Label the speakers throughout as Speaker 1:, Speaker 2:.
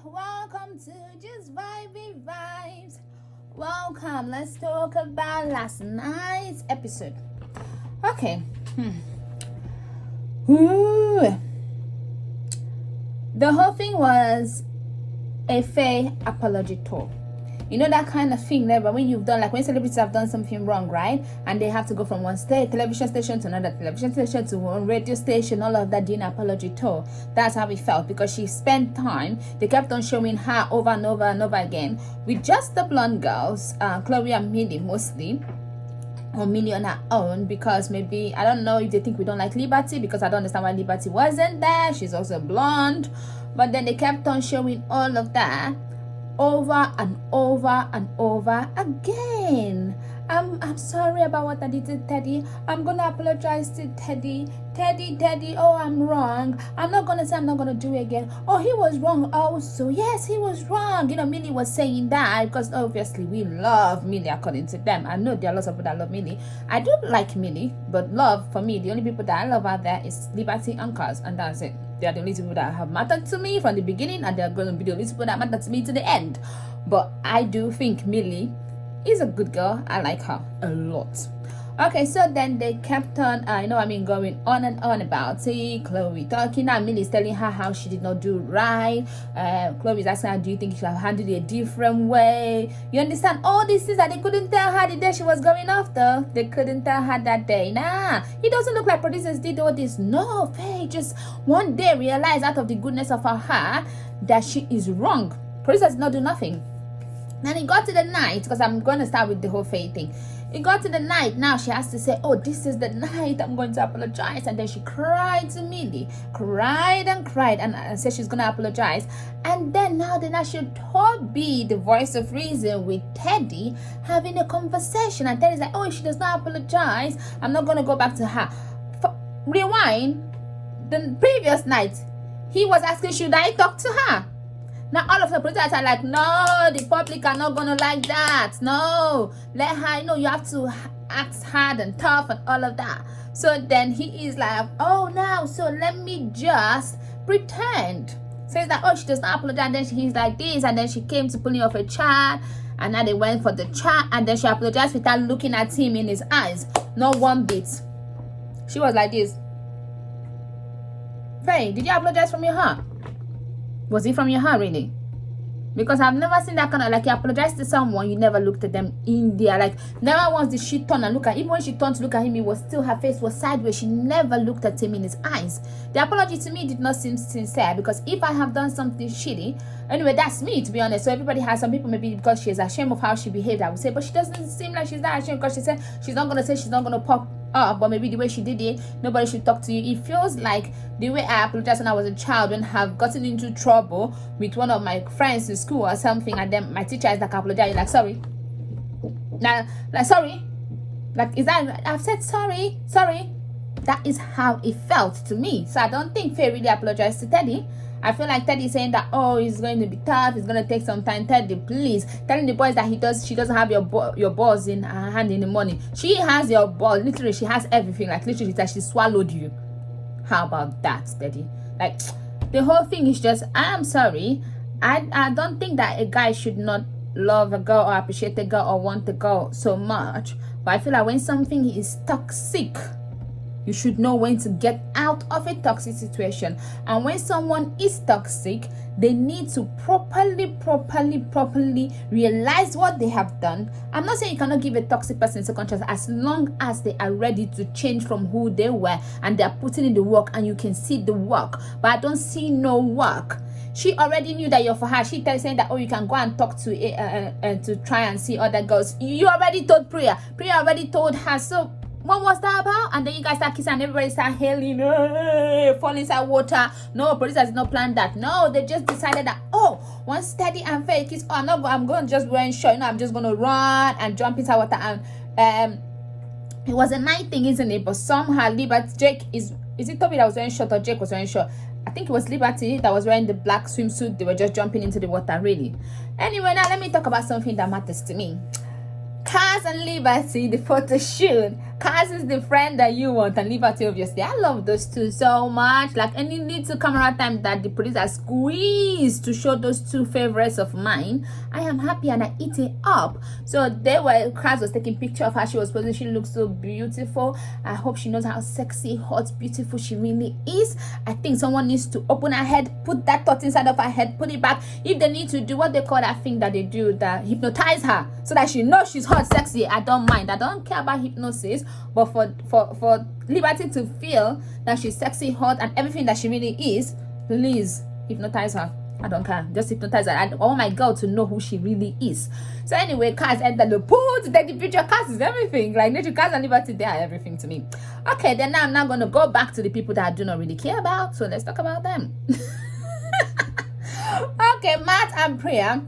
Speaker 1: Welcome to Just Vibey Vibes. Welcome. Let's talk about last night's episode. Okay. Ooh. The whole thing was a Faye apology tour. You know that kind of thing there, but when you've done, like when celebrities have done something wrong, right? And they have to go from one television station to another television station to one radio station, all of that, doing an apology tour. That's how it felt, because she spent time. They kept on showing her over and over and over again with just the blonde girls, Chloe and Millie mostly. Or Millie on her own, because maybe, I don't know if they think we don't like Liberty, because I don't understand why Liberty wasn't there. She's also blonde. But then they kept on showing all of that over and over and over again. I'm sorry about what I did to Teddy. I'm gonna apologize to Teddy. Teddy, oh, I'm wrong. I'm not gonna say I'm not gonna do it again. Oh, he was wrong also. Yes, he was wrong. You know, Millie was saying that because obviously we love Millie according to them. I know there are lots of people that love Millie. I do like Millie, but love, for me, the only people that I love out there is Liberty and Cars, and that's it. They are the only people that have mattered to me from the beginning, and they're going to be the only people that matter to me to the end. But I do think Millie is a good girl. I like her a lot. Okay, so then they kept on, going on and on about it. Chloe talking, and Millie's telling her how she did not do right. Chloe's asking her, do you think she should have handled it a different way? You understand? All these things that they couldn't tell her the day she was going off, though. They couldn't tell her that day. Nah, it doesn't look like producers did all this. No, Faye just one day realized out of the goodness of her heart that she is wrong. Producers did not do nothing. Then it got to the night, because I'm going to start with the whole Faye thing. It got to the night. Now she has to say, oh, this is the night I'm going to apologize. And then she cried to Millie. Cried and said she's going to apologize. And then now should be the voice of reason with Teddy having a conversation. And Teddy's like, oh, if she does not apologize, I'm not going to go back to her. Rewind. The previous night, he was asking, should I talk to her? Now all of the producers are like, no, the public are not gonna like that. No, let her know you have to act hard and tough and all of that. So then he is like, oh, now, so let me just pretend. Says that, oh, she does not apologize. And then he's like this, and then she came to pulling off a chat, and now they went for the chat, and then she apologized without looking at him in his eyes. Not one bit. She was like this. Faye, did you apologize from your heart? Was it from your heart, really? Because I've never seen that kind of, like, you apologize to someone, you never looked at them in there. Like, never once did she turn and look at him. Even when she turned to look at him, it was still, her face was sideways. She never looked at him in his eyes. The apology to me did not seem sincere, because if I have done something shitty, anyway, that's me, to be honest. So everybody has, some people maybe because she's ashamed of how she behaved, I would say, but she doesn't seem like she's that ashamed, because she said she's not going to say she's not going to pop up, but maybe the way she did it, nobody should talk to you. It feels like the way I apologized when I was a child, when I have gotten into trouble with one of my friends in school or something, and then my teacher is like, apologize, like, sorry. Now, like, sorry. Like, is that, I've said sorry. That is how it felt to me. So I don't think Faye really apologized to Teddy. I feel like Teddy saying that, oh, it's going to be tough, it's going to take some time. Teddy, please, telling the boys that she doesn't have your balls in her hand in the morning. She has your balls, literally, she has everything. Like, literally, that she swallowed you. How about that, Teddy? Like, the whole thing is just, I am sorry. I don't think that a guy should not love a girl or appreciate a girl or want a girl so much. But I feel like when something is toxic, you should know when to get out of a toxic situation. And when someone is toxic, they need to properly realize what they have done. I'm not saying you cannot give a toxic person a second chance, as long as they are ready to change from who they were and they are putting in the work and you can see the work. But I don't see no work. She already knew that you're for her. She saying that, oh, you can go and talk to try and see other girls. You already told Priya. Priya already told her. So what was that about? And then you guys start kissing and everybody start hailing, fall inside water. No, producers did not plan that. No, they just decided that, oh, once Teddy and Faye kiss, oh, I'm going to just wearing short. I'm just going to run and jump inside water. And it was a night thing, isn't it? But somehow Jake is it Toby that was wearing short or Jake was wearing short? I think it was Liberty that was wearing the black swimsuit. They were just jumping into the water, really. Anyway, now let me talk about something that matters to me. Cars and Liberty, the photo shoot. Kaz is the friend that you want, and Liberty, obviously. I love those two so much. Like, any little camera time that the producer squeezed to show those two favorites of mine, I am happy and I eat it up. So Kaz was taking picture of how she was posing. She looks so beautiful. I hope she knows how sexy, hot, beautiful she really is. I think someone needs to open her head, put that thought inside of her head, put it back. If they need to do what they call that thing that they do, that hypnotize her, so that she knows she's hot, sexy, I don't mind. I don't care about hypnosis. But for Liberty to feel that she's sexy, hot, and everything that she really is, please hypnotize her. I don't care. Just hypnotize her. I want my girl to know who she really is. So anyway, Kaz entered the pool to take the picture. Kaz is everything. Like, literally, Kaz and Liberty, they are everything to me. Okay, then now I'm not going to go back to the people that I do not really care about. So let's talk about them. Okay, Matt and Priya,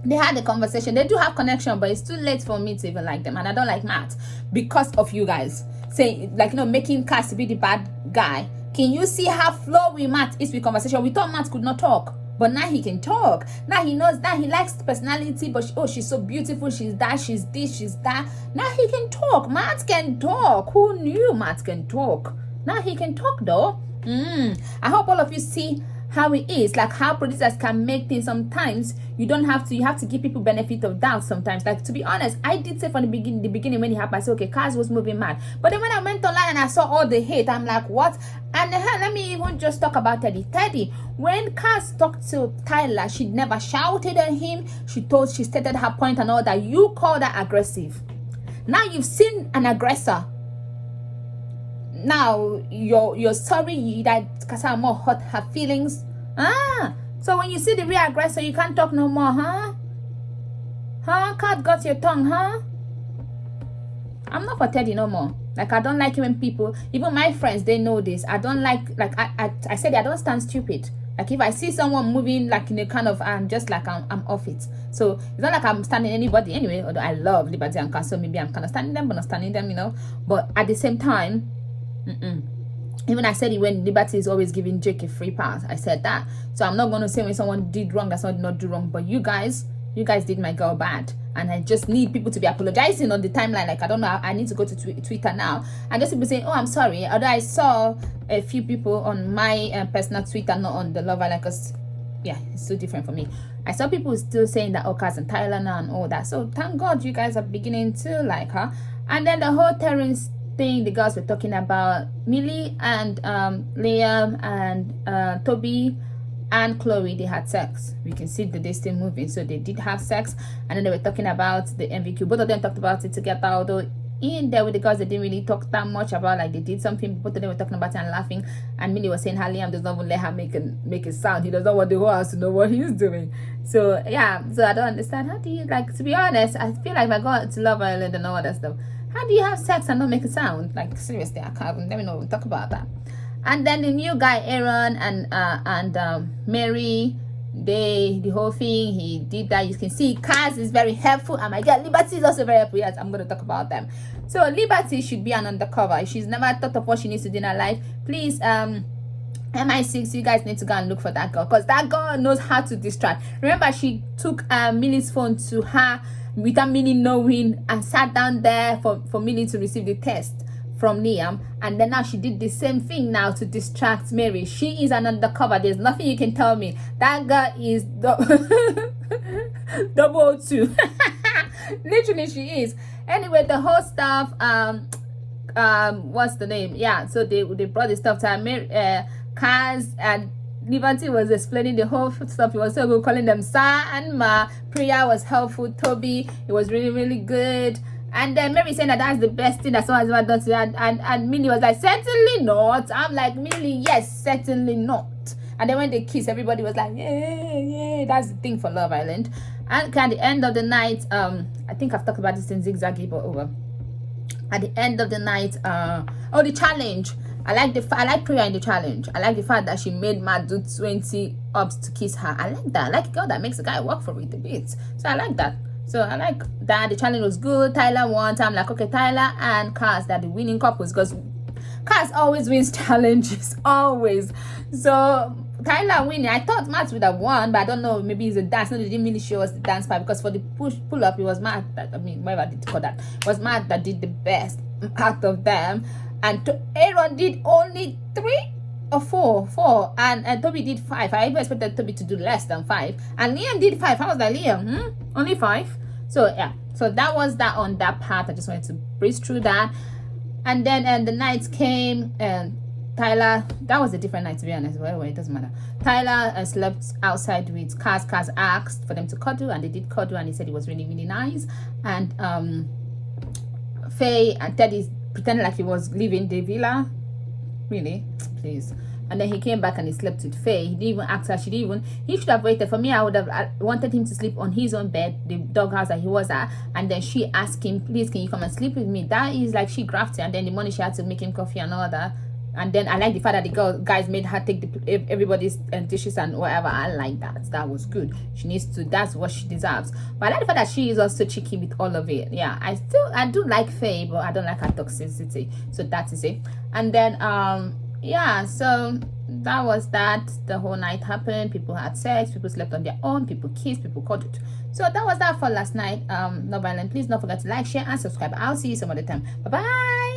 Speaker 1: they had a conversation. They do have connection, but it's too late for me to even like them. And I don't like Matt because of you guys saying, like, making Kaz to be the bad guy. Can you see how flowy Matt is with conversation? We thought Matt could not talk, but now he can talk. Now he knows that he likes personality, but she's so beautiful, she's that, she's this, she's that. Now he can talk. Matt can talk. Who knew Matt can talk? Now he can talk though. I hope all of you see how it is, like how producers can make things. Sometimes you have to give people benefit of doubt sometimes. Like, to be honest, I did say from the beginning when it happened, I said, okay, Kaz was moving mad. But then when I went online and I saw all the hate, I'm like, what? And let me even just talk about Teddy. When Kaz talked to Tyler, she never shouted at him. She stated her point and all that. You called her aggressive. Now you've seen an aggressor. Now you're sorry that Kasa more hurt her feelings. So when you see the real aggressor, you can't talk no more, huh? Cat got your tongue, huh? I'm not for Teddy no more. Like, I don't like it when people, even my friends, they know this. I don't like I said, I don't stand stupid. Like, if I see someone moving like in a kind of, I'm just like, I'm off it. So it's not like I'm standing anybody anyway, although I love Liberty and Kaz, so maybe I'm kind of standing them, but not standing them, But at the same time, even I said it when Liberty is always giving Jake a free pass. I said that. So I'm not going to say when someone did wrong, that's not do wrong. But you guys did my girl bad. And I just need people to be apologizing on the timeline. Like, I don't know, I need to go to Twitter now. And just people saying, oh, I'm sorry. Although I saw a few people on my personal Twitter, not on the Love Island, because, yeah, it's so different for me. I saw people still saying that, oh, Kaz and Tyler now and all that. So thank God you guys are beginning to like her. And then the whole Terrence thing, the girls were talking about Millie and Liam and Toby and Chloe, they had sex. We can see that they're still moving, so they did have sex. And then they were talking about the MVQ. Both of them talked about it together, although in there with the girls, they didn't really talk that much about, like, they did something. Both of them were talking about it and laughing. And Millie was saying how Liam does not even let her make a sound. He does not want the whole house to know what he's doing. So yeah, so I don't understand. How do you, like, to be honest, I feel like if I go to Love Island and all that stuff, how do you have sex and not make a sound? Like, seriously, I can't. Let me know. We'll talk about that. And then the new guy, Aaron and Mary, the whole thing, he did that. You can see Kaz is very helpful. And my girl Liberty is also very helpful. Yes, I'm going to talk about them. So Liberty should be an undercover. If she's never thought of what she needs to do in her life, please, MI6, you guys need to go and look for that girl, because that girl knows how to distract. Remember, she took Millie's phone to her without Millie knowing and sat down there for Millie to receive the test from Liam, and then now she did the same thing now to distract Mary. She is an undercover. There's nothing you can tell me. That girl is 002. Literally, she is. Anyway, the whole stuff, what's the name? Yeah, so they brought the stuff to her. Mary, Kaz and Liberty was explaining the whole stuff. He was so good, calling them Sa and Ma. Priya was helpful. Toby, it was really, really good. And then Mary saying that that's the best thing that someone has ever done to her. And Millie was like, certainly not. I'm like, Millie, yes, certainly not. And then when they kiss, everybody was like, yeah. That's the thing for Love Island. And at the end of the night, I think I've talked about this in Zigzaggy, but over. At the end of the night, the challenge. I like Priya in the challenge. I like the fact that she made Matt do 20 ups to kiss her. I like that. I like a girl that makes a guy work for it a bit. So I like that. So I like that. The challenge was good. Tyler won. I'm like, okay, Tyler and Kaz, that the winning couples, because Kaz always wins challenges. Always. So Tyler winning. I thought Matt would have won, but I don't know. Maybe it's a dance. No, they didn't really show us the dance part, because for the pull up, it was Matt that, whatever I did call that, it was Matt that did the best. out of them, and Aaron did only 3 or 4, and Toby did 5. I even expected Toby to do less than 5, and Liam did 5. I was like, Liam, only 5. So yeah, so that was that on that part. I just wanted to breeze through that. And then the night came, and Tyler, that was a different night, to be honest. Well, it doesn't matter. Tyler slept outside with Kaz. Kaz asked for them to cuddle, and they did cuddle, and he said it was really, really nice. And Faye and Teddy pretended like he was leaving the villa. Really? Please. And then he came back and he slept with Faye. He didn't even ask her. He should have waited. For me, I would have wanted him to sleep on his own bed, the doghouse that he was at. And then she asked him, please, can you come and sleep with me? That is like she grafted. And then the morning she had to make him coffee and all that. And then I like the fact that the guys made her take everybody's dishes and whatever. I like that. That was good. She needs to. That's what she deserves. But I like the fact that she is also cheeky with all of it. Yeah, I do like Faye, but I don't like her toxicity. So that is it. And then yeah, so that was that. The whole night happened. People had sex, people slept on their own, people kissed, people cuddled. So that was that for last night. No violence. Please don't forget to like, share, and subscribe. I'll see you some other time. Bye bye.